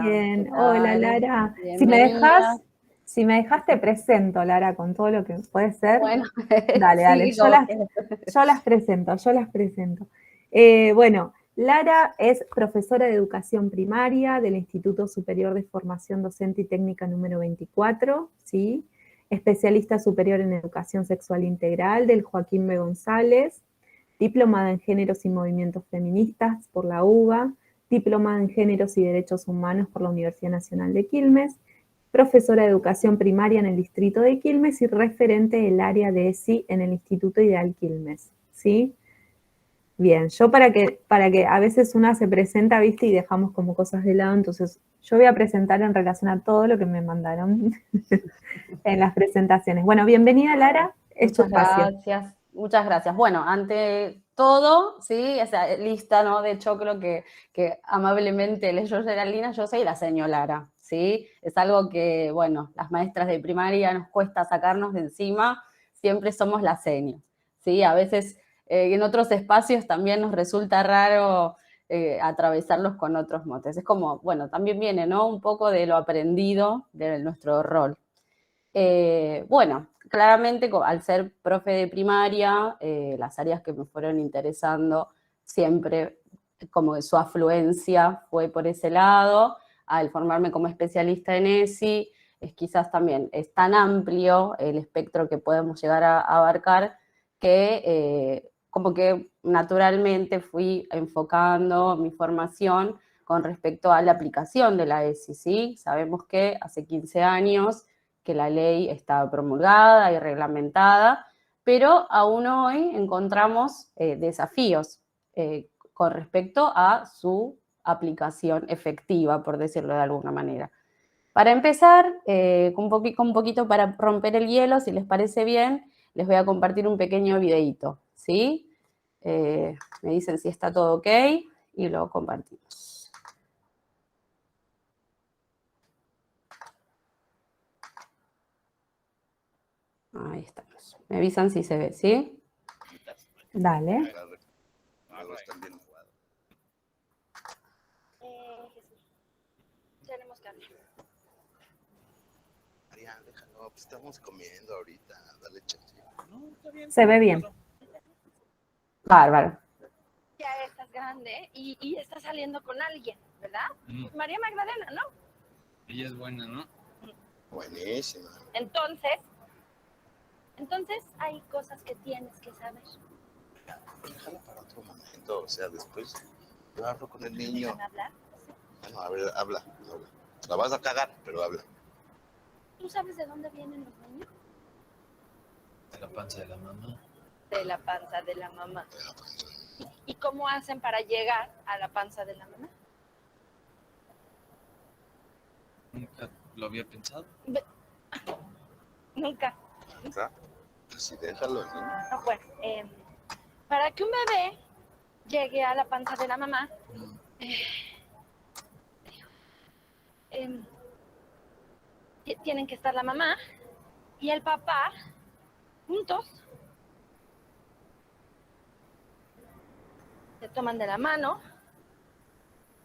Bien, hola Tal? Lara. Bienvenida. Si me dejas te presento, Lara, con todo lo que puede ser. Bueno, Dale, dale, sí, como que yo las presento, yo las presento. Bueno, Lara es profesora de educación primaria del Instituto Superior de Formación Docente y Técnica número 24, ¿sí? Especialista superior en educación sexual integral del Joaquín B. González, diplomada en géneros y movimientos feministas por la UBA, diplomada en géneros y derechos humanos por la Universidad Nacional de Quilmes, profesora de educación primaria en el distrito de Quilmes y referente del área de ESI en el Instituto Ideal Quilmes, ¿sí? Bien, yo para que a veces una se presenta, viste, y dejamos como cosas de lado, entonces yo voy a presentar en relación a todo lo que me mandaron en las presentaciones. Bueno, bienvenida Lara, es tu muchas espacio. gracias, muchas gracias. Bueno, ante todo, sí, esa lista, ¿no? De hecho, creo que amablemente leyó Geraldina, yo soy la señora Lara, ¿sí? Es algo que, bueno, las maestras de primaria nos cuesta sacarnos de encima, siempre somos las señas, ¿sí? A veces en otros espacios también nos resulta raro atravesarlos con otros motes. Es como, bueno, también viene, ¿no? Un poco de lo aprendido de nuestro rol. Bueno, claramente al ser profe de primaria, las áreas que me fueron interesando siempre, como de su afluencia fue por ese lado. Al formarme como especialista en ESI, es quizás también es tan amplio el espectro que podemos llegar a abarcar que como que naturalmente fui enfocando mi formación con respecto a la aplicación de la ESI, ¿sí? Sabemos que hace 15 años que la ley está promulgada y reglamentada, pero aún hoy encontramos desafíos con respecto a su aplicación efectiva, por decirlo de alguna manera. Para empezar, un poquito para romper el hielo, si les parece bien, les voy a compartir un pequeño videíto, ¿sí? Me dicen si está todo ok y lo compartimos. Ahí estamos. Me avisan si se ve, ¿sí? Dale. Tenemos que hablar. María, déjalo, pues estamos comiendo ahorita, dale chance. No, está bien. Se ve bien. Bárbaro. Ya estás grande y estás saliendo con alguien, ¿verdad? María Magdalena, ¿no? Ella es buena, ¿no? Buenísima. Entonces hay cosas que tienes que saber. Déjala para otro momento, o sea, después yo hablo con el niño. ¿Dejan hablar? Bueno, a ver, habla. La vas a cagar, pero habla. ¿Tú sabes de dónde vienen los niños? De la panza de la mamá. De la panza de la mamá. De la panza. ¿Y cómo hacen para llegar a la panza de la mamá? Nunca lo había pensado. Nunca. ¿Verdad? Pues sí, déjalo, niño. No, bueno, para que un bebé llegue a la panza de la mamá, tienen que estar la mamá y el papá juntos. Se toman de la mano,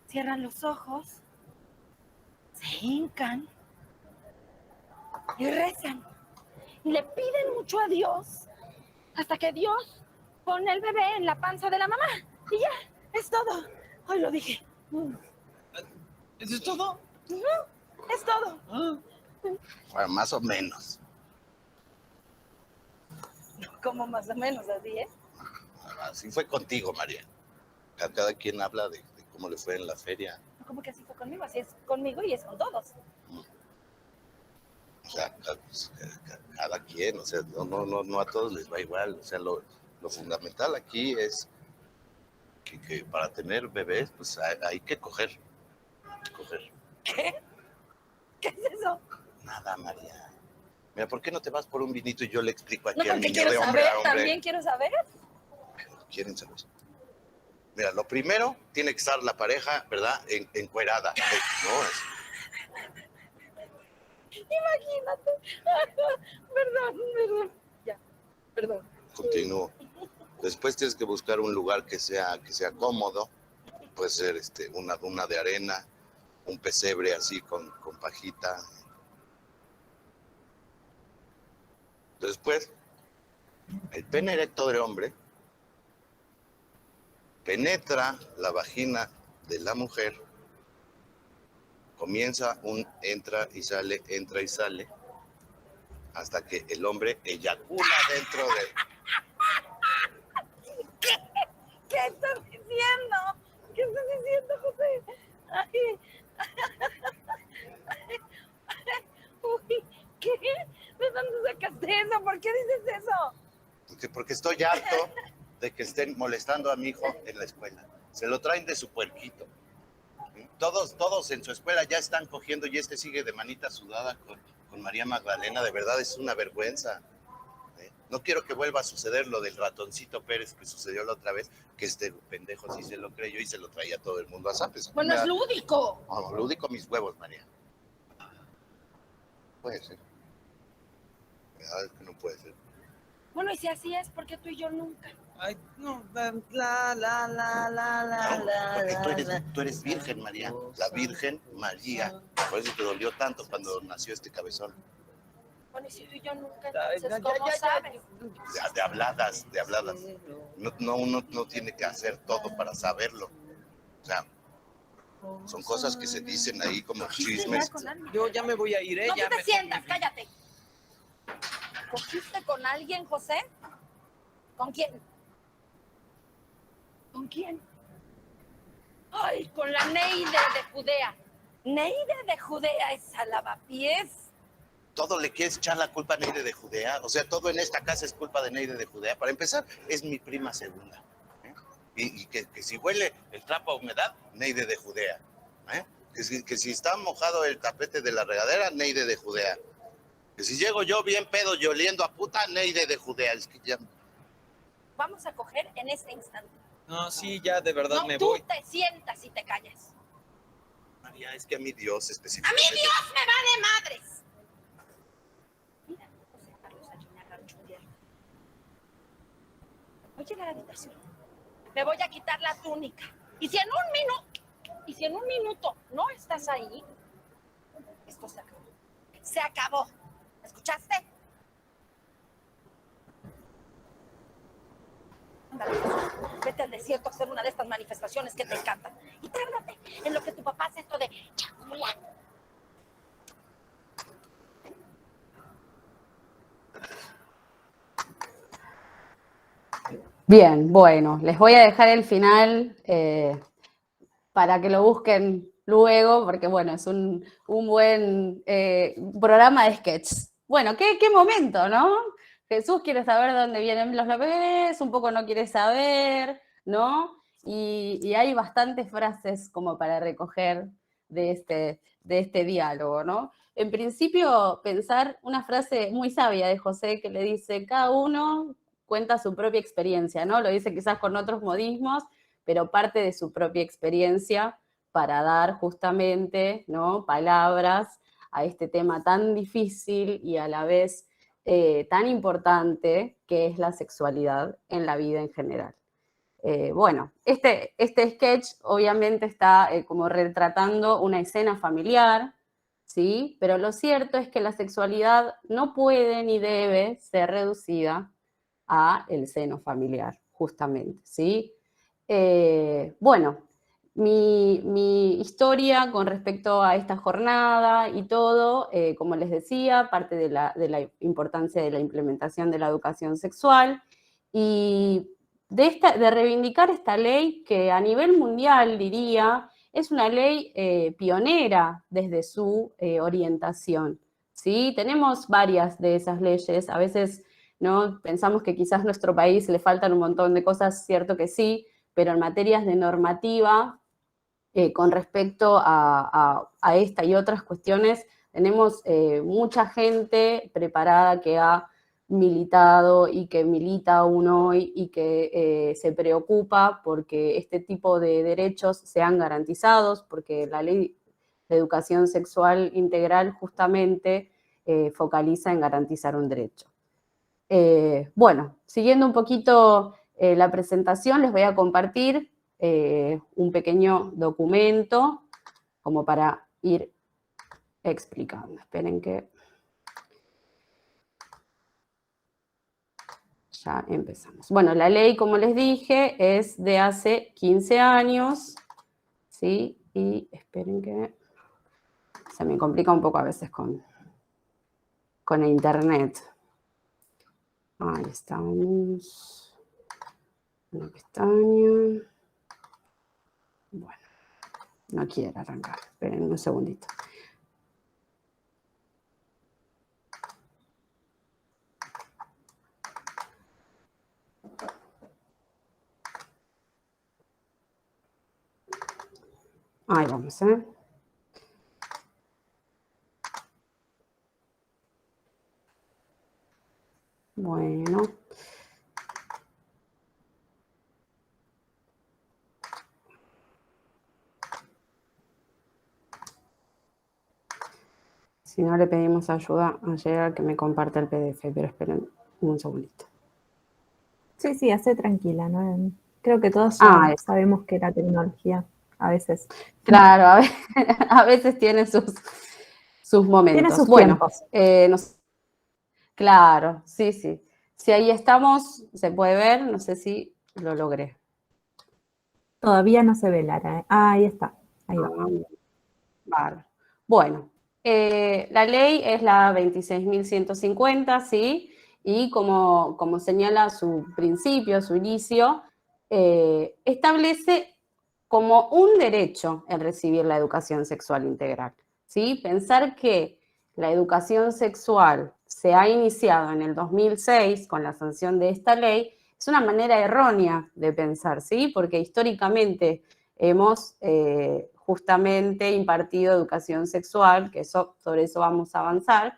cierran los ojos, se hincan y rezan. Y le piden mucho a Dios hasta que Dios pone el bebé en la panza de la mamá. Y ya, es todo. Hoy lo dije. ¿Eso es todo? Es todo. Bueno, más o menos. Como más o menos así, ¿eh? Así fue contigo, María. Cada quien habla de cómo le fue en la feria. Como que así fue conmigo, así es conmigo y es con todos. O sea, cada quien, o sea, no a todos les va igual. O sea, lo fundamental aquí es que para tener bebés, pues hay que coger. ¿Qué? ¿Qué es eso? Nada, María. Mira, ¿por qué no te vas por un vinito y yo le explico aquí No, al porque niño quiero de hombre saber, a hombre? también quiero saber. ¿Quieren saber? Mira, lo primero tiene que estar la pareja, ¿verdad? Encuerada. No, Imagínate. Perdón. Ya, perdón. continúo. Después tienes que buscar un lugar que sea cómodo. Puede ser una duna de arena un pesebre así con pajita. Después, el pene erecto del hombre penetra la vagina de la mujer, comienza un entra y sale, hasta que el hombre eyacula dentro de... ¿Qué estás diciendo? ¿Qué estás diciendo, José? Ay. Uy, ¿qué? ¿De dónde sacaste eso? ¿Por qué dices eso? Porque estoy harto de que estén molestando a mi hijo en la escuela. Se lo traen de su puerquito. Todos en su escuela ya están cogiendo y este sigue de manita sudada con María Magdalena. De verdad es una vergüenza. No quiero que vuelva a suceder lo del ratoncito Pérez que sucedió la otra vez, que este pendejo sí se lo creyó y se lo traía todo el mundo a zapes. Bueno, es lúdico. No, lúdico mis huevos, María. Puede ser. Es que no puede ser. Bueno, y si así es, ¿por qué tú y yo nunca? Ay, no, Porque tú eres virgen, María. La Virgen María. Por eso te dolió tanto cuando nació este cabezón. Bueno, y si tú y yo nunca, entonces, ¿cómo sabes? De habladas. No, uno no tiene que hacer todo para saberlo. O sea, son cosas que se dicen ahí como chismes. Yo ya me voy a ir, No, ya tú te sientas, cállate. ¿Cogiste con alguien, José? ¿Con quién? ¿Con quién? Ay, con la Neide de Judea. Neide de Judea, esa lavapiés. Todo le quieres echar la culpa a Neide de Judea. O sea, todo en esta casa es culpa de Neide de Judea. Para empezar, es mi prima segunda. Y que si huele el trapo a humedad, Neide de Judea. Que si está mojado el tapete de la regadera, Neide de Judea. Que si llego yo bien pedo y oliendo a puta, Neide de Judea. Es que ya... Vamos a coger en ese instante. No, sí, ya de verdad No, me tú voy. te sientas y te callas. María, es que a mi Dios ¡A específicamente... mí Dios me va de madres! Mira, José Carlos Ayunaga Chundier. Voy a llegar a la habitación. Me voy a quitar la túnica. Y si en un minuto no estás ahí, esto se acabó. Se acabó. ¿Escuchaste? Ándale, vete al desierto a hacer una de estas manifestaciones que te encantan. Y tárdate en lo que tu papá hace esto de chacula. Bien, bueno, les voy a dejar el final para que lo busquen luego, porque bueno, es un buen programa de sketches. Bueno, ¿qué momento, ¿no? Jesús quiere saber dónde vienen los bebés, un poco no quiere saber, ¿no? Y hay bastantes frases como para recoger de este diálogo, ¿no? En principio, pensar una frase muy sabia de José que le dice, cada uno cuenta su propia experiencia, ¿no? Lo dice quizás con otros modismos, pero parte de su propia experiencia para dar justamente, ¿no?, palabras a este tema tan difícil y a la vez tan importante que es la sexualidad en la vida en general. Bueno, este sketch obviamente está como retratando una escena familiar, ¿sí? Pero lo cierto es que la sexualidad no puede ni debe ser reducida a el seno familiar, justamente, ¿sí? Bueno, mi historia con respecto a esta jornada y todo, como les decía, parte de la importancia de la implementación de la educación sexual y de reivindicar esta ley que a nivel mundial, diría, es una ley pionera desde su orientación, ¿sí? Tenemos varias de esas leyes, a veces, ¿no?, pensamos que quizás a nuestro país le faltan un montón de cosas, cierto que sí, pero en materias de normativa, con respecto a esta y otras cuestiones, tenemos mucha gente preparada que ha militado y que milita aún hoy y que se preocupa porque este tipo de derechos sean garantizados, porque la ley de educación sexual integral justamente focaliza en garantizar un derecho. Bueno, siguiendo un poquito la presentación, les voy a compartir un pequeño documento como para ir explicando. Esperen que ya empezamos. Bueno, la ley, como les dije, es de hace 15 años, ¿sí? Y esperen que se me complica un poco a veces con el internet. Ahí estamos. Una pestaña. Bueno, no quiere arrancar. Esperen un segundito. Ahí vamos, ¿eh? Bueno. Si no, le pedimos ayuda a Gerard que me comparte el PDF, pero esperen un segundito. Sí, hace tranquila, ¿no? Creo que todos ya sabemos que la tecnología a veces... Claro, a veces tiene sus momentos. Tiene sus tiempos. Claro, sí. Si ahí estamos, se puede ver, no sé si lo logré. Todavía no se ve, Lara, ¿eh? Ah, ahí está, ahí va. Vale. Bueno, la ley es la 26.150, ¿sí? Y como señala su principio, su inicio, establece como un derecho el recibir la educación sexual integral, ¿sí? Pensar que la educación sexual se ha iniciado en el 2006 con la sanción de esta ley es una manera errónea de pensar, ¿sí? Porque históricamente hemos justamente impartido educación sexual, que sobre eso vamos a avanzar.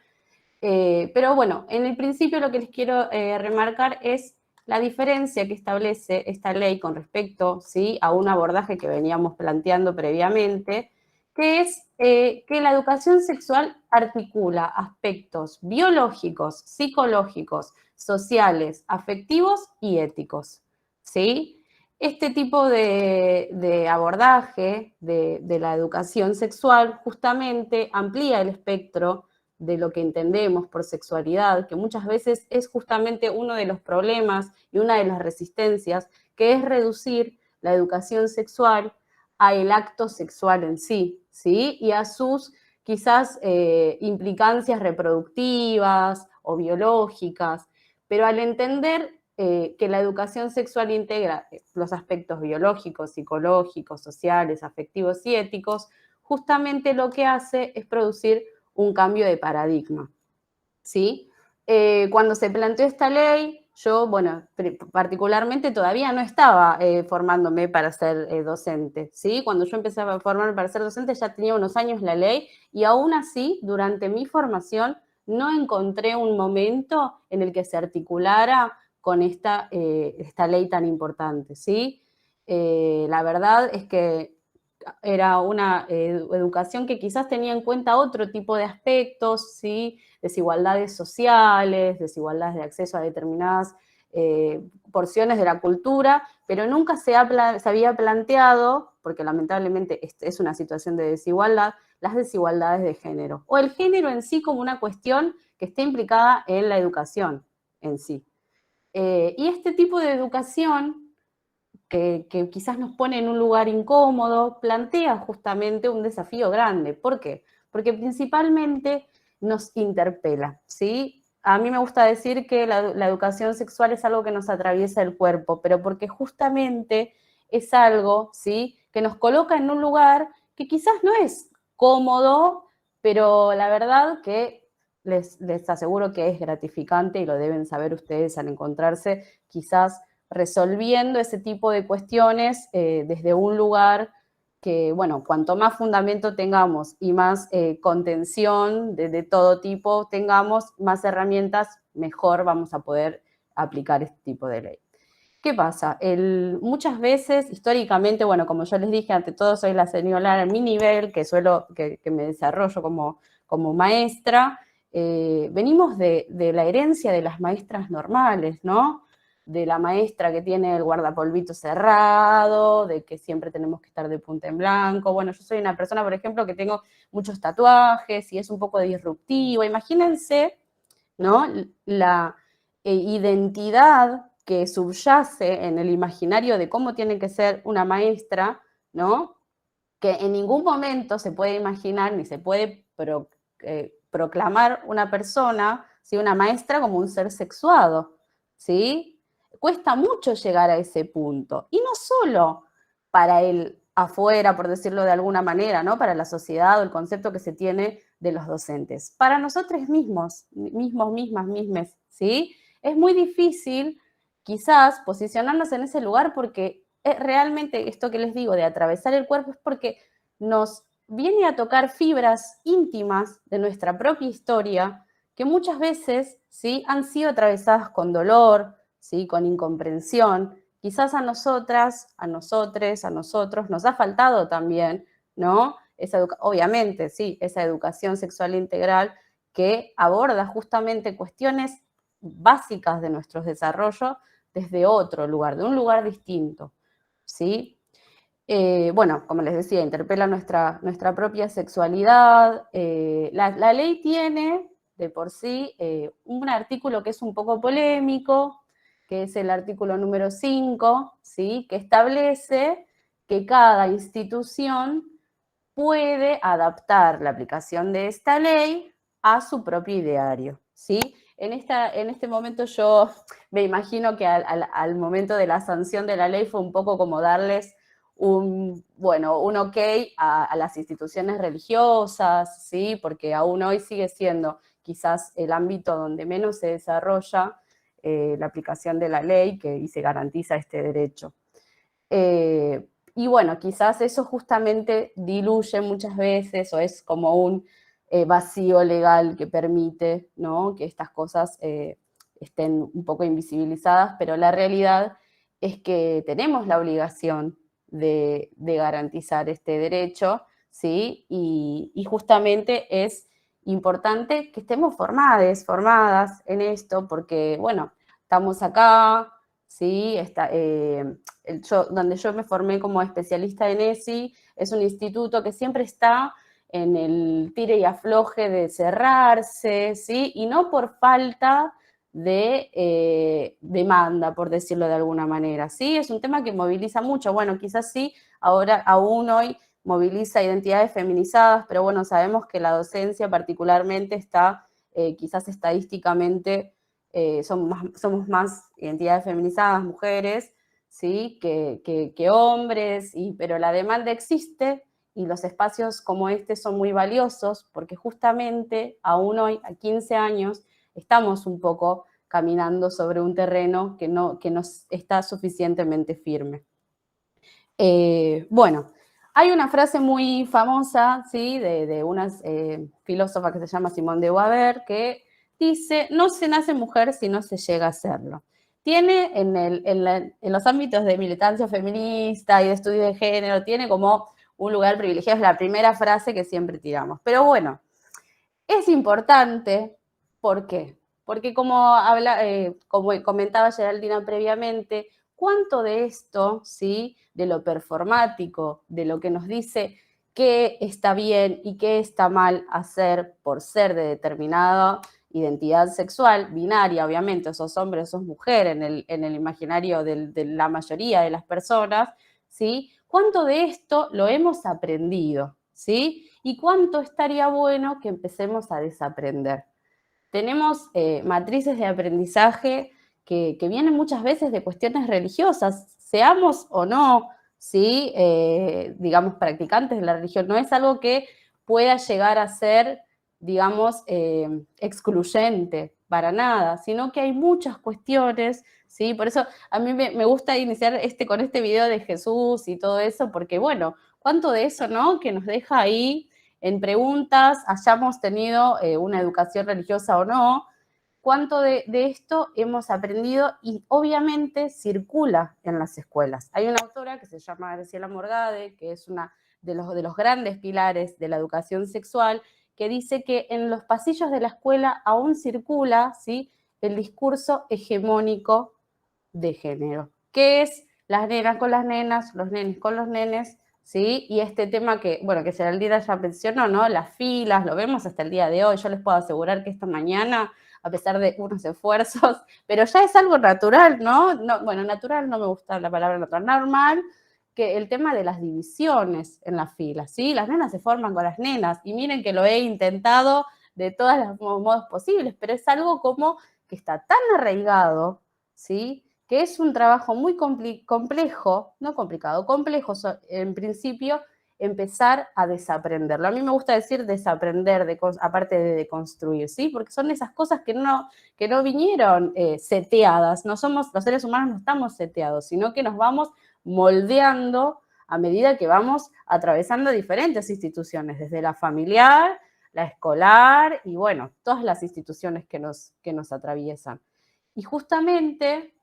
Pero bueno, en el principio lo que les quiero remarcar es la diferencia que establece esta ley con respecto, ¿sí?, a un abordaje que veníamos planteando previamente, que es que la educación sexual articula aspectos biológicos, psicológicos, sociales, afectivos y éticos, ¿sí? Este tipo de abordaje de la educación sexual justamente amplía el espectro de lo que entendemos por sexualidad, que muchas veces es justamente uno de los problemas y una de las resistencias, que es reducir la educación sexual a el acto sexual en sí, ¿sí? Y a sus quizás implicancias reproductivas o biológicas, pero al entender que la educación sexual integra los aspectos biológicos, psicológicos, sociales, afectivos y éticos, justamente lo que hace es producir un cambio de paradigma, ¿sí? Cuando se planteó esta ley, yo, bueno, particularmente todavía no estaba formándome para ser docente, ¿sí? Cuando yo empecé a formarme para ser docente ya tenía unos años la ley y aún así, durante mi formación, no encontré un momento en el que se articulara con esta ley tan importante, ¿sí? La verdad es que era una educación que quizás tenía en cuenta otro tipo de aspectos, ¿sí? Desigualdades sociales, desigualdades de acceso a determinadas porciones de la cultura, pero nunca se había planteado, porque lamentablemente es una situación de desigualdad, las desigualdades de género, o el género en sí como una cuestión que esté implicada en la educación en sí. Y este tipo de educación que quizás nos pone en un lugar incómodo, plantea justamente un desafío grande. ¿Por qué? Porque principalmente nos interpela, ¿sí? A mí me gusta decir que la educación sexual es algo que nos atraviesa el cuerpo, pero porque justamente es algo, ¿sí?, que nos coloca en un lugar que quizás no es cómodo, pero la verdad que les aseguro que es gratificante y lo deben saber ustedes al encontrarse quizás resolviendo ese tipo de cuestiones desde un lugar que, bueno, cuanto más fundamento tengamos y más contención de todo tipo tengamos, más herramientas, mejor vamos a poder aplicar este tipo de ley. ¿Qué pasa? Muchas veces, históricamente, bueno, como yo les dije, ante todo soy la señora en mi nivel, que me desarrollo como maestra, venimos de la herencia de las maestras normales, ¿no? de la maestra que tiene el guardapolvito cerrado, de que siempre tenemos que estar de punta en blanco. Bueno, yo soy una persona, por ejemplo, que tengo muchos tatuajes y es un poco disruptivo. Imagínense, ¿no?, la identidad que subyace en el imaginario de cómo tiene que ser una maestra, ¿no?, que en ningún momento se puede imaginar ni se puede proclamar una persona, ¿sí?, una maestra, como un ser sexuado, ¿sí? Cuesta mucho llegar a ese punto. Y no solo para el afuera, por decirlo de alguna manera, ¿no?, para la sociedad o el concepto que se tiene de los docentes. Para nosotros mismas, ¿sí? Es muy difícil quizás posicionarnos en ese lugar porque realmente esto que les digo de atravesar el cuerpo es porque nos viene a tocar fibras íntimas de nuestra propia historia que muchas veces, ¿sí?, han sido atravesadas con dolor, ¿sí?, con incomprensión. Quizás a nosotras, a nosotres, a nosotros nos ha faltado también, ¿no?, obviamente, sí, esa educación sexual integral que aborda justamente cuestiones básicas de nuestro desarrollo desde otro lugar, de un lugar distinto, ¿sí? Bueno, como les decía, interpela nuestra propia sexualidad. La ley tiene de por sí un artículo que es un poco polémico, que es el artículo número 5, ¿sí?, que establece que cada institución puede adaptar la aplicación de esta ley a su propio ideario, ¿sí? En este momento yo me imagino que al momento de la sanción de la ley fue un poco como darles un ok a las instituciones religiosas, ¿sí?, porque aún hoy sigue siendo quizás el ámbito donde menos se desarrolla la aplicación de la ley y se garantiza este derecho. Y bueno, quizás eso justamente diluye muchas veces o es como un vacío legal que permite, ¿no?, que estas cosas estén un poco invisibilizadas, pero la realidad es que tenemos la obligación de garantizar este derecho, ¿sí? Y justamente es importante que estemos formadas en esto, porque, bueno, estamos acá, ¿sí? Donde yo me formé como especialista en ESI, es un instituto que siempre está en el tire y afloje de cerrarse, ¿sí? Y no por falta de demanda, por decirlo de alguna manera, ¿sí? Es un tema que moviliza mucho. Bueno, quizás sí, ahora aún hoy moviliza identidades feminizadas, pero bueno, sabemos que la docencia particularmente está quizás estadísticamente somos más identidades feminizadas, mujeres, ¿sí?, que hombres, pero la demanda existe y los espacios como este son muy valiosos porque justamente aún hoy, a 15 años, estamos un poco caminando sobre un terreno que no está suficientemente firme. Bueno, hay una frase muy famosa, ¿sí?, de una filósofa que se llama Simone de Beauvoir, que dice: no se nace mujer si no se llega a serlo. Tiene en los ámbitos de militancia feminista y de estudio de género, tiene como un lugar privilegiado, es la primera frase que siempre tiramos. Pero bueno, es importante, ¿por qué? Porque como comentaba Geraldina previamente, ¿cuánto de esto, ¿sí?, de lo performático, de lo que nos dice qué está bien y qué está mal hacer por ser de determinada identidad sexual, binaria, obviamente, sos hombre, sos mujer en el imaginario de la mayoría de las personas, ¿sí? ¿Cuánto de esto lo hemos aprendido, ¿sí? Y cuánto estaría bueno que empecemos a desaprender. Tenemos matrices de aprendizaje que vienen muchas veces de cuestiones religiosas, seamos o no, ¿sí?, digamos, practicantes de la religión. No es algo que pueda llegar a ser, digamos, excluyente para nada, sino que hay muchas cuestiones, ¿sí? Por eso a mí me gusta iniciar con este video de Jesús y todo eso, porque, bueno, cuánto de eso, ¿no?, que nos deja ahí en preguntas, hayamos tenido una educación religiosa o no, cuánto de esto hemos aprendido y obviamente circula en las escuelas. Hay una autora que se llama Graciela Morgade, que es una de los grandes pilares de la educación sexual, que dice que en los pasillos de la escuela aún circula, ¿sí?, el discurso hegemónico de género, que es las nenas con las nenas, los nenes con los nenes, ¿sí? Y este tema que, bueno, que Geraldina ya mencionó, ¿no? Las filas, lo vemos hasta el día de hoy. Yo les puedo asegurar que esta mañana, a pesar de unos esfuerzos, pero ya es algo natural, ¿no? Bueno, natural no me gusta la palabra natural, normal, que el tema de las divisiones en las filas, ¿sí? Las nenas se forman con las nenas, y miren que lo he intentado de todos los modos posibles, pero es algo como que está tan arraigado, ¿sí? Que es un trabajo muy complejo, no complicado, complejo en principio, empezar a desaprenderlo. A mí me gusta decir desaprender, aparte de deconstruir, ¿sí? Porque son esas cosas que no vinieron seteadas. No somos, los seres humanos no estamos seteados, sino que nos vamos moldeando a medida que vamos atravesando diferentes instituciones, desde la familiar, la escolar y, bueno, todas las instituciones que nos atraviesan. Y justamente,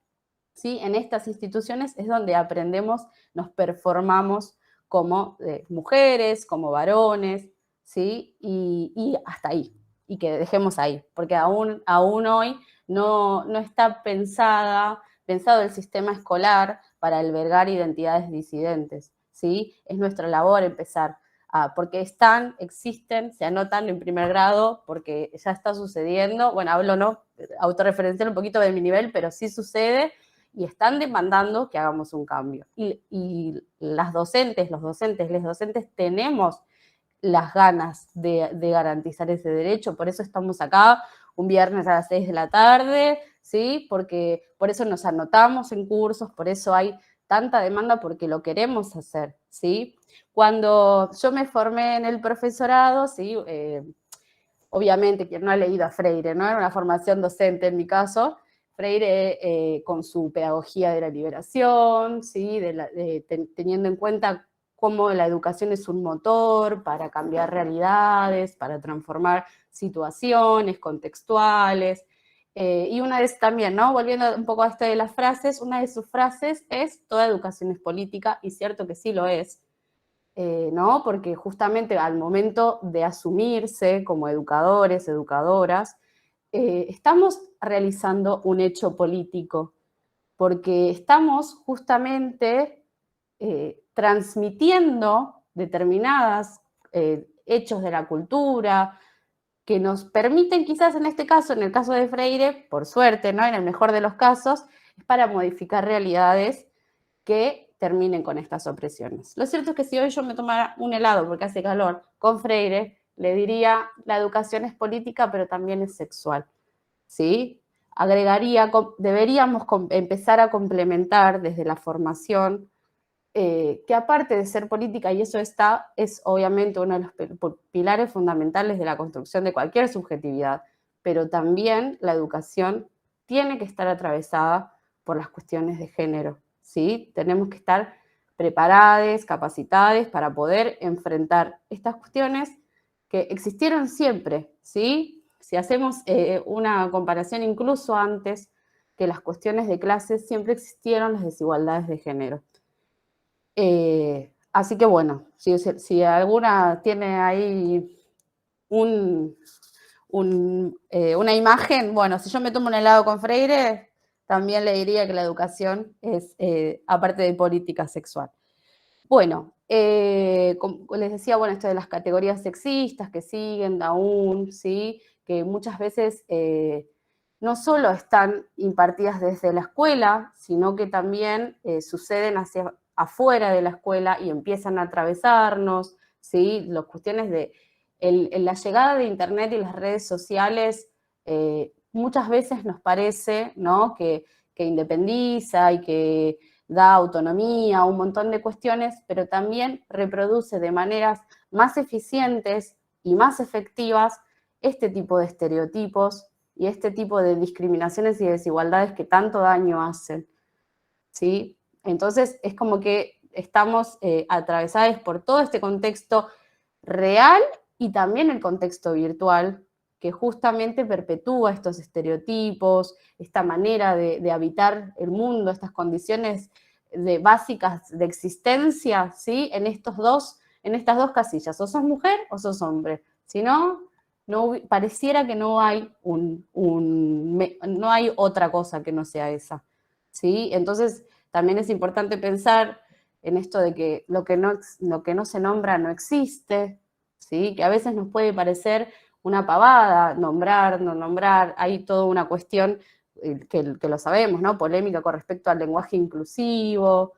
¿sí? En estas instituciones es donde aprendemos, nos performamos como mujeres, como varones, ¿sí? Y hasta ahí, y que dejemos ahí, porque aún hoy no está pensado el sistema escolar para albergar identidades disidentes, ¿sí? Es nuestra labor empezar, porque existen, se anotan en primer grado, porque ya está sucediendo, bueno, hablo, ¿no? Autorreferencial un poquito de mi nivel, pero sí sucede, y están demandando que hagamos un cambio. Y las docentes, los docentes, les docentes tenemos las ganas de garantizar ese derecho, por eso estamos acá un viernes a las 6 de la tarde, ¿sí? Porque por eso nos anotamos en cursos, por eso hay tanta demanda, porque lo queremos hacer, ¿sí? Cuando yo me formé en el profesorado, ¿sí? Obviamente, quien no ha leído a Freire, ¿no? Era una formación docente en mi caso. Freire, con su pedagogía de la liberación, ¿sí? Teniendo en cuenta cómo la educación es un motor para cambiar realidades, para transformar situaciones contextuales. Y una vez también, ¿no? Volviendo un poco a esto de las frases, una de sus frases es: toda educación es política, y cierto que sí lo es. ¿No? Porque justamente al momento de asumirse como educadores, educadoras, estamos realizando un hecho político, porque estamos justamente transmitiendo determinados hechos de la cultura que nos permiten, quizás en este caso, en el caso de Freire, por suerte, ¿no? En el mejor de los casos, es para modificar realidades que terminen con estas opresiones. Lo cierto es que si hoy yo me tomara un helado porque hace calor con Freire, le diría: la educación es política, pero también es sexual, ¿sí? Deberíamos empezar a complementar desde la formación, que aparte de ser política, y eso es obviamente uno de los pilares fundamentales de la construcción de cualquier subjetividad, pero también la educación tiene que estar atravesada por las cuestiones de género, ¿sí? Tenemos que estar preparadas, capacitadas para poder enfrentar estas cuestiones que existieron siempre, ¿sí? Si hacemos una comparación incluso antes, que las cuestiones de clases, siempre existieron las desigualdades de género. Así que bueno, si alguna tiene ahí una imagen, bueno, si yo me tomo un helado con Freire, también le diría que la educación es, aparte de política sexual. Bueno, como les decía, bueno, esto de las categorías sexistas que siguen aún, ¿sí? Que muchas veces no solo están impartidas desde la escuela, sino que también suceden hacia afuera de la escuela y empiezan a atravesarnos, ¿sí? Las cuestiones de la llegada de Internet y las redes sociales muchas veces nos parece, ¿no? que independiza y que da autonomía a un montón de cuestiones, pero también reproduce de maneras más eficientes y más efectivas este tipo de estereotipos y este tipo de discriminaciones y desigualdades que tanto daño hacen, ¿sí? Entonces es como que estamos atravesados por todo este contexto real y también el contexto virtual, que justamente perpetúa estos estereotipos, esta manera de habitar el mundo, estas condiciones básicas de existencia, ¿sí? En estas dos casillas: o sos mujer o sos hombre. Si no, pareciera que no hay no hay otra cosa que no sea esa, ¿sí? Entonces, también es importante pensar en esto de que lo que no se nombra no existe, ¿sí? Que a veces nos puede parecer una pavada, nombrar, no nombrar, hay toda una cuestión que lo sabemos, ¿no? Polémica con respecto al lenguaje inclusivo,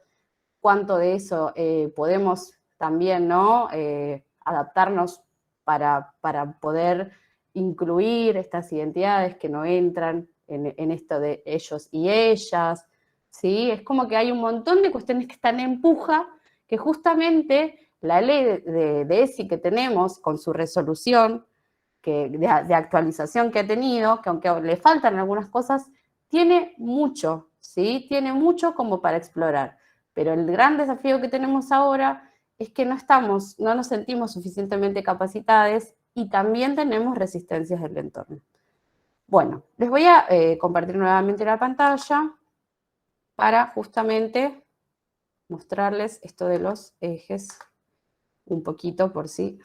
cuánto de eso podemos también, ¿no? Adaptarnos para poder incluir estas identidades que no entran en esto de ellos y ellas, ¿sí? Es como que hay un montón de cuestiones que están en puja, que justamente la ley de ESI que tenemos con su resolución, de actualización que ha tenido, que aunque le faltan algunas cosas, tiene mucho, ¿sí? Tiene mucho como para explorar. Pero el gran desafío que tenemos ahora es que no nos sentimos suficientemente capacitadas y también tenemos resistencias del entorno. Bueno, les voy a compartir nuevamente la pantalla para justamente mostrarles esto de los ejes un poquito por si...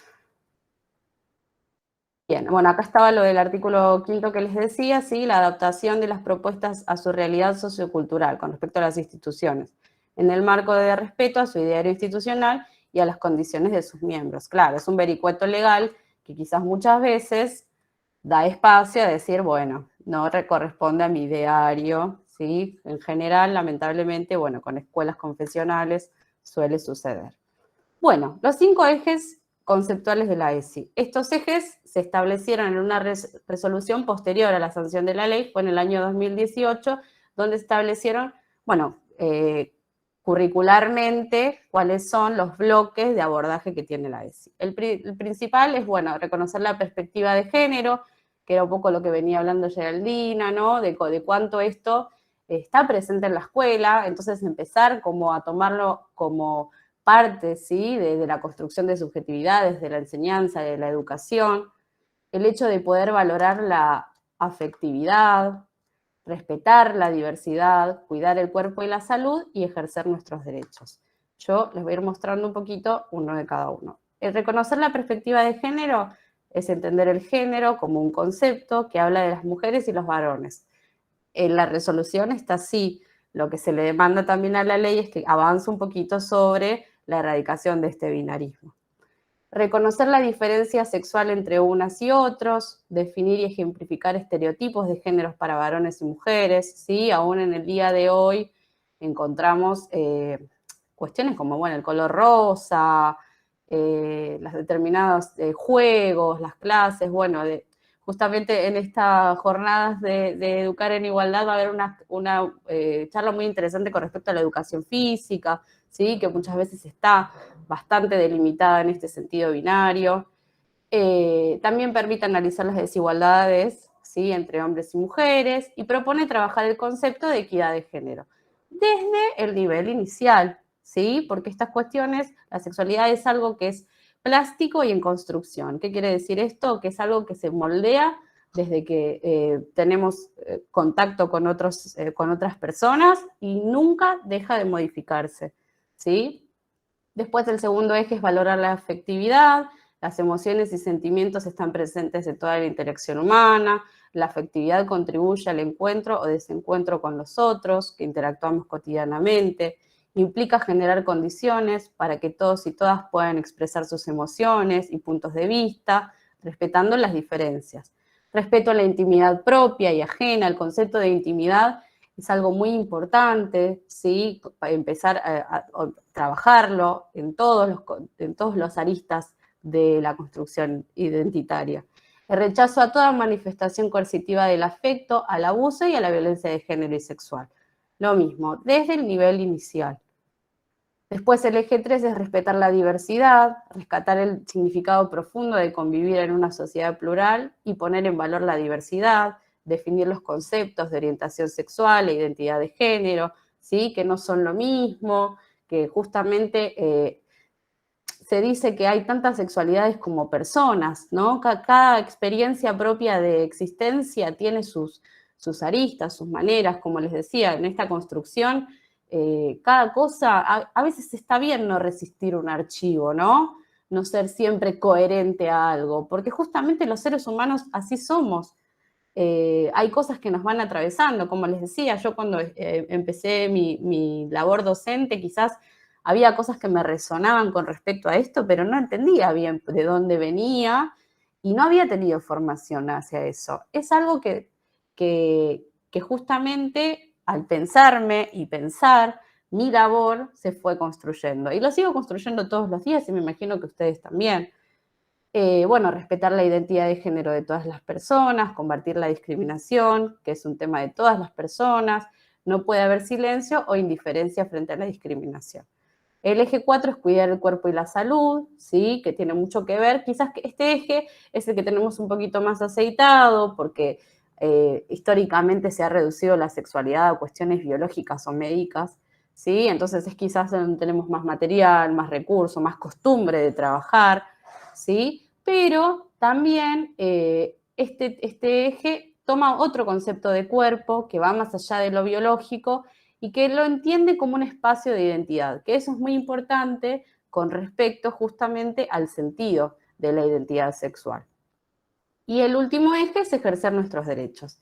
Bien, bueno, acá estaba lo del artículo 5 que les decía, ¿sí? La adaptación de las propuestas a su realidad sociocultural con respecto a las instituciones, en el marco de respeto a su ideario institucional y a las condiciones de sus miembros. Claro, es un vericueto legal que quizás muchas veces da espacio a decir, bueno, no corresponde a mi ideario, ¿sí? En general, lamentablemente, bueno, con escuelas confesionales suele suceder. Bueno, los 5 ejes conceptuales de la ESI. Estos ejes se establecieron en una resolución posterior a la sanción de la ley, fue en el año 2018, donde establecieron, bueno, curricularmente cuáles son los bloques de abordaje que tiene la ESI. El principal es, bueno, reconocer la perspectiva de género, que era un poco lo que venía hablando Geraldina, ¿no? De cuánto esto está presente en la escuela, entonces empezar como a tomarlo como parte, ¿sí? de la construcción de subjetividades, de la enseñanza, de la educación, el hecho de poder valorar la afectividad, respetar la diversidad, cuidar el cuerpo y la salud y ejercer nuestros derechos. Yo les voy a ir mostrando un poquito uno de cada uno. El reconocer la perspectiva de género es entender el género como un concepto que habla de las mujeres y los varones. En la resolución está así. Lo que se le demanda también a la ley es que avance un poquito sobre la erradicación de este binarismo. Reconocer la diferencia sexual entre unas y otros, definir y ejemplificar estereotipos de géneros para varones y mujeres, ¿sí? Aún en el día de hoy encontramos cuestiones como, bueno, el color rosa, los determinados juegos, las clases, bueno, justamente en estas jornadas de Educar en Igualdad va a haber una charla muy interesante con respecto a la educación física, ¿sí? Que muchas veces está bastante delimitada en este sentido binario. También permite analizar las desigualdades, ¿sí? Entre hombres y mujeres y propone trabajar el concepto de equidad de género desde el nivel inicial, ¿sí? Porque estas cuestiones, la sexualidad es algo que es plástico y en construcción. ¿Qué quiere decir esto? Que es algo que se moldea desde que tenemos contacto con otras personas y nunca deja de modificarse, ¿sí? Después el segundo eje es valorar la afectividad. Las emociones y sentimientos están presentes en toda la interacción humana. La afectividad contribuye al encuentro o desencuentro con los otros, que interactuamos cotidianamente. Implica generar condiciones para que todos y todas puedan expresar sus emociones y puntos de vista, respetando las diferencias. Respeto a la intimidad propia y ajena. El concepto de intimidad es algo muy importante, ¿sí? Para empezar a trabajarlo en todos los aristas de la construcción identitaria. El rechazo a toda manifestación coercitiva del afecto, al abuso y a la violencia de género y sexual. Lo mismo, desde el nivel inicial. Después el eje 3 es respetar la diversidad, rescatar el significado profundo de convivir en una sociedad plural y poner en valor la diversidad, definir los conceptos de orientación sexual e identidad de género, ¿sí? Que no son lo mismo, que justamente se dice que hay tantas sexualidades como personas, ¿no? Cada experiencia propia de existencia tiene sus aristas, sus maneras, como les decía, en esta construcción, cada cosa, a veces está bien no resistir un archivo, ¿no? No ser siempre coherente a algo, porque justamente los seres humanos así somos. hay cosas que nos van atravesando, como les decía, yo cuando empecé mi labor docente, quizás había cosas que me resonaban con respecto a esto, pero no entendía bien de dónde venía y no había tenido formación hacia eso. Es algo que justamente al pensarme y pensar, mi labor se fue construyendo. Y lo sigo construyendo todos los días y me imagino que ustedes también. Bueno, respetar la identidad de género de todas las personas, combatir la discriminación, que es un tema de todas las personas. No puede haber silencio o indiferencia frente a la discriminación. El eje 4 es cuidar el cuerpo y la salud, ¿sí? Que tiene mucho que ver. Quizás que este eje es el que tenemos un poquito más aceitado porque históricamente se ha reducido la sexualidad a cuestiones biológicas o médicas, ¿sí? Entonces es quizás donde tenemos más material, más recursos, más costumbre de trabajar, ¿sí? Pero también este eje toma otro concepto de cuerpo que va más allá de lo biológico y que lo entiende como un espacio de identidad, que eso es muy importante con respecto justamente al sentido de la identidad sexual. Y el último eje es ejercer nuestros derechos.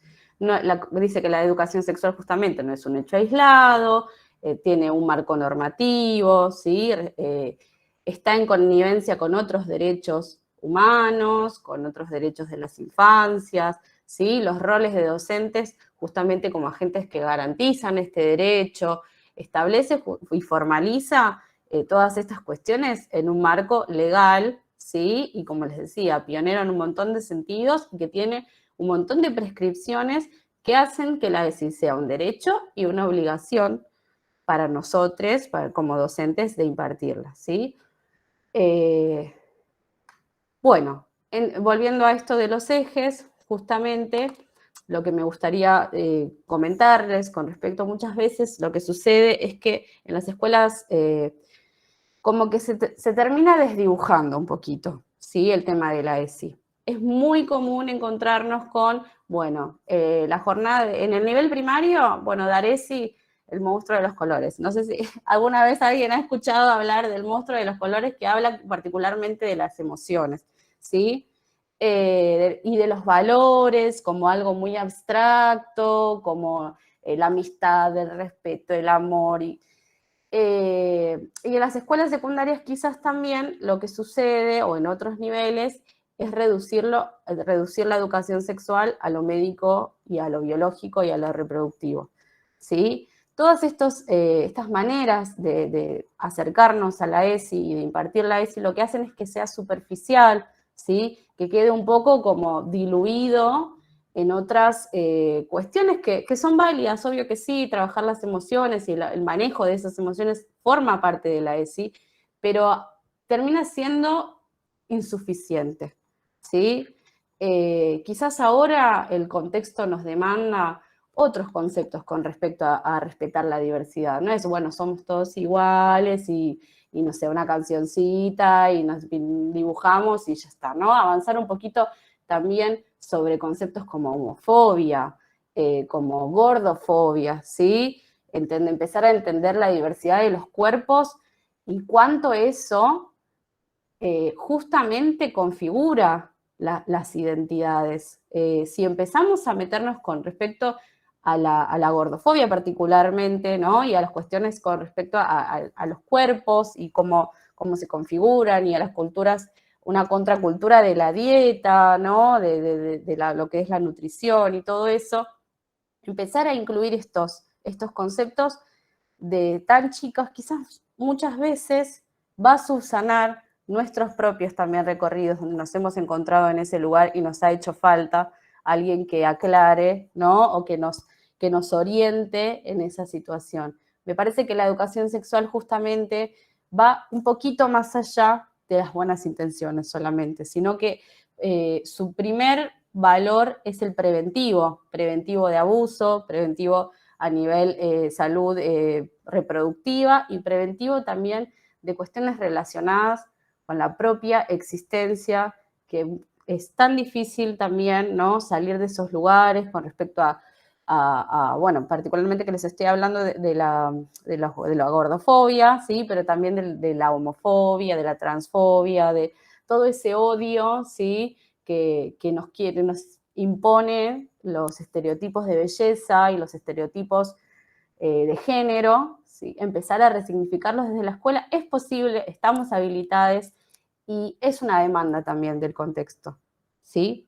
Dice que la educación sexual justamente no es un hecho aislado, tiene un marco normativo, ¿sí? Está en connivencia con otros derechos humanos, con otros derechos de las infancias, ¿sí? Los roles de docentes justamente como agentes que garantizan este derecho, establece y formaliza todas estas cuestiones en un marco legal, ¿sí? Y como les decía, pionero en un montón de sentidos y que tiene un montón de prescripciones que hacen que la ESI sea un derecho y una obligación para nosotros, como docentes, de impartirla, ¿sí? Bueno, volviendo a esto de los ejes, justamente lo que me gustaría comentarles con respecto a muchas veces, lo que sucede es que en las escuelas como que se termina desdibujando un poquito, ¿sí? El tema de la ESI. Es muy común encontrarnos con, bueno, la jornada, en el nivel primario, bueno, dar ESI, el monstruo de los colores. No sé si alguna vez alguien ha escuchado hablar del monstruo de los colores que habla particularmente de las emociones, ¿sí? Y de los valores como algo muy abstracto, como la amistad, el respeto, el amor. Y en las escuelas secundarias quizás también lo que sucede, o en otros niveles, es reducir la educación sexual a lo médico y a lo biológico y a lo reproductivo, ¿sí? Todas estas maneras de acercarnos a la ESI y de impartir la ESI lo que hacen es que sea superficial, ¿sí? Que quede un poco como diluido en otras cuestiones que son válidas, obvio que sí, trabajar las emociones y el manejo de esas emociones forma parte de la ESI, pero termina siendo insuficiente, ¿sí? Quizás ahora el contexto nos demanda otros conceptos con respecto a respetar la diversidad. No es, bueno, somos todos iguales y no sé, una cancioncita y nos dibujamos y ya está, ¿no? Avanzar un poquito también sobre conceptos como homofobia, como gordofobia, ¿sí? Empezar a entender la diversidad de los cuerpos y cuánto eso justamente configura las identidades. Si empezamos a meternos con respecto a la gordofobia particularmente, ¿no? Y a las cuestiones con respecto a los cuerpos y cómo se configuran y a las culturas, una contracultura de la dieta, ¿no? De lo que es la nutrición y todo eso, empezar a incluir estos conceptos de tan chicos, quizás muchas veces va a subsanar nuestros propios también recorridos, donde nos hemos encontrado en ese lugar y nos ha hecho falta alguien que aclare, ¿no? O que nos oriente en esa situación. Me parece que la educación sexual justamente va un poquito más allá de las buenas intenciones solamente, sino que su primer valor es el preventivo de abuso, preventivo a nivel salud reproductiva y preventivo también de cuestiones relacionadas con la propia existencia, que es tan difícil también, ¿no? Salir de esos lugares con respecto bueno, particularmente que les estoy hablando de la gordofobia, ¿sí? Pero también de la homofobia, de la transfobia, de todo ese odio, ¿sí? Que nos impone los estereotipos de belleza y los estereotipos de género, ¿sí? Empezar a resignificarlos desde la escuela. Es posible, estamos habilitados y es una demanda también del contexto, ¿sí?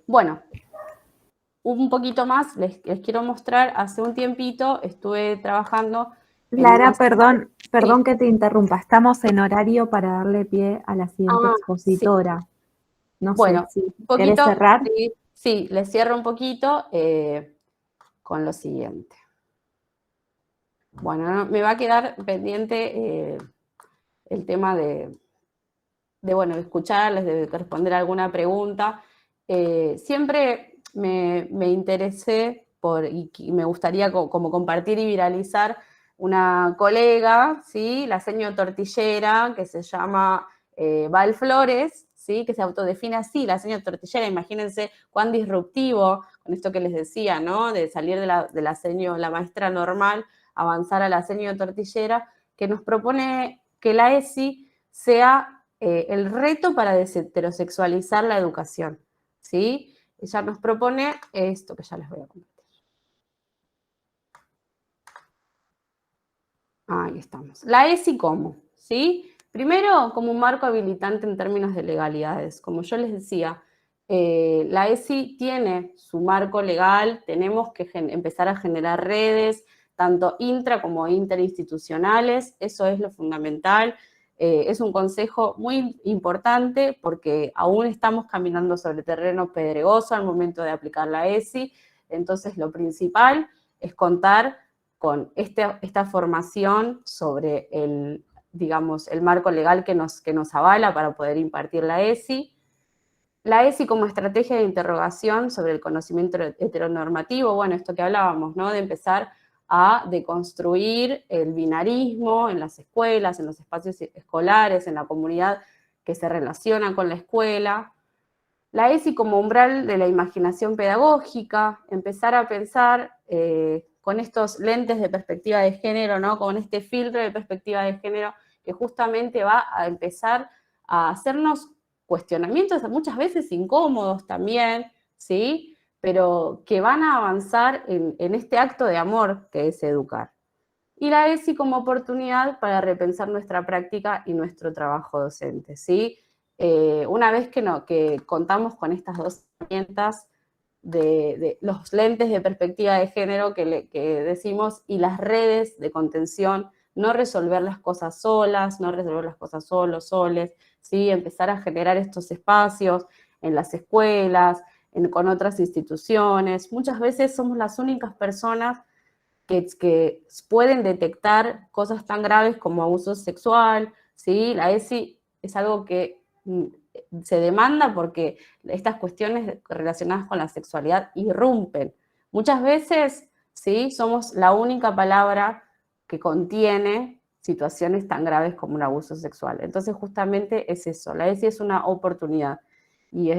Bueno, un poquito más les quiero mostrar. Hace un tiempito estuve trabajando en Lara, una... perdón que te interrumpa. Estamos en horario para darle pie a la siguiente Sí. expositora. No sé Bueno, si un querés poquito, cerrar. sí, les cierro un poquito con lo siguiente. Bueno, me va a quedar pendiente el tema bueno, de escucharles, de responder alguna pregunta. Siempre me interesé y me gustaría como compartir y viralizar una colega, ¿sí? La seño tortillera, que se llama Val Flores, ¿sí? Que se autodefine así, la seño tortillera. Imagínense cuán disruptivo, con esto que les decía, ¿no? De salir de la seño, la maestra normal, avanzar a la seño tortillera, que nos propone que la ESI sea el reto para desheterosexualizar la educación, ¿sí? Ella nos propone esto que ya les voy a compartir. Ahí estamos. La ESI, ¿cómo? ¿Sí? Primero, como un marco habilitante en términos de legalidades. Como yo les decía, la ESI tiene su marco legal, tenemos que empezar a generar redes, tanto intra como interinstitucionales, eso es lo fundamental. Es un consejo muy importante porque aún estamos caminando sobre terreno pedregoso al momento de aplicar la ESI, entonces lo principal es contar con esta formación sobre digamos, el marco legal que nos avala para poder impartir la ESI. La ESI como estrategia de interrogación sobre el conocimiento heteronormativo, bueno, esto que hablábamos, ¿no? De empezar a deconstruir el binarismo en las escuelas, en los espacios escolares, en la comunidad que se relaciona con la escuela. La ESI como umbral de la imaginación pedagógica, empezar a pensar con estos lentes de perspectiva de género, ¿no? Con este filtro de perspectiva de género que justamente va a empezar a hacernos cuestionamientos muchas veces incómodos también, ¿sí? Pero que van a avanzar en este acto de amor que es educar. Y la ESI como oportunidad para repensar nuestra práctica y nuestro trabajo docente, ¿sí? Una vez que contamos con estas dos herramientas de los lentes de perspectiva de género que decimos y las redes de contención, no resolver las cosas solas, no resolver las cosas soles, ¿sí? Empezar a generar estos espacios en las escuelas, con otras instituciones. Muchas veces somos las únicas personas que pueden detectar cosas tan graves como abuso sexual, ¿sí? La ESI es algo que se demanda porque estas cuestiones relacionadas con la sexualidad irrumpen. Muchas veces, ¿sí? Somos la única palabra que contiene situaciones tan graves como un abuso sexual. Entonces, justamente es eso, la ESI es una oportunidad. Y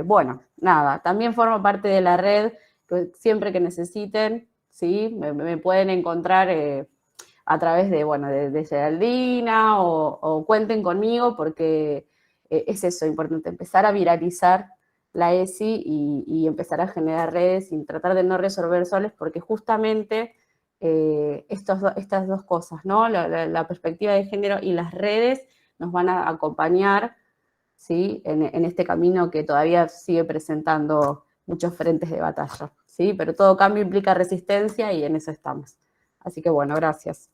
bueno, nada, también formo parte de la red, que siempre que necesiten, ¿sí? Me pueden encontrar a través de Geraldina o cuenten conmigo porque es eso, importante, empezar a viralizar la ESI y empezar a generar redes y tratar de no resolver soles porque justamente estas dos cosas, ¿no? La perspectiva de género y las redes nos van a acompañar, ¿sí? En este camino que todavía sigue presentando muchos frentes de batalla, ¿sí? Pero todo cambio implica resistencia y en eso estamos. Así que bueno, gracias.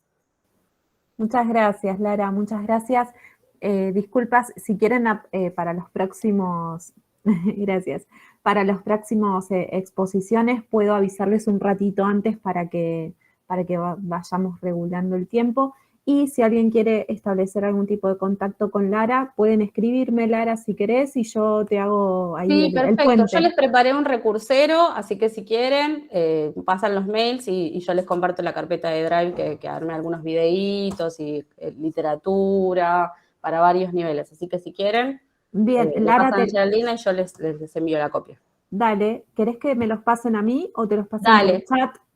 Muchas gracias, Lara, muchas gracias. Disculpas, si quieren para los próximos, gracias, para los próximos exposiciones puedo avisarles un ratito antes para que vayamos regulando el tiempo. Y si alguien quiere establecer algún tipo de contacto con Lara, pueden escribirme, Lara, si querés, y yo te hago ahí Sí, el perfecto. puente. Yo les preparé un recursero, así que si quieren, pasan los mails y yo les comparto la carpeta de Drive que armé algunos videitos y literatura para varios niveles. Así que si quieren, Bien, me Lara, pasan a Geraldina y yo les envío la copia. dale, ¿querés que me los pasen a mí o te los pasen Dale.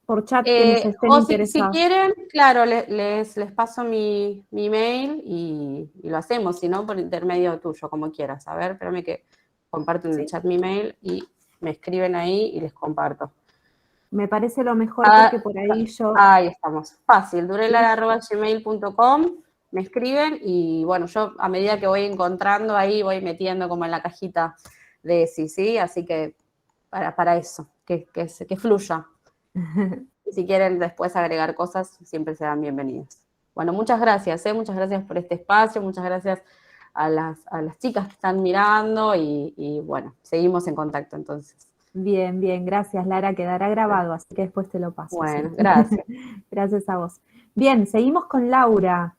por chat quienes estén O si interesados? quieren, claro, les paso mi mail y lo hacemos, si no, por intermedio tuyo, como quieras. A ver, espérame que comparto en el Sí. chat mi mail y me escriben ahí y les comparto. Me parece lo mejor porque por ahí yo... Ahí estamos, fácil, durelara@gmail.com, me escriben y bueno, yo a medida que voy encontrando ahí voy metiendo como en la cajita de sí, así que para eso, que fluya. Y si quieren después agregar cosas, siempre serán bienvenidas. Bueno, muchas gracias por este espacio, muchas gracias a las chicas que están mirando y bueno, seguimos en contacto entonces. Bien, gracias Lara, quedará grabado, así que después te lo paso. Bueno, ¿sí? gracias. Gracias a vos. Bien, seguimos con Laura.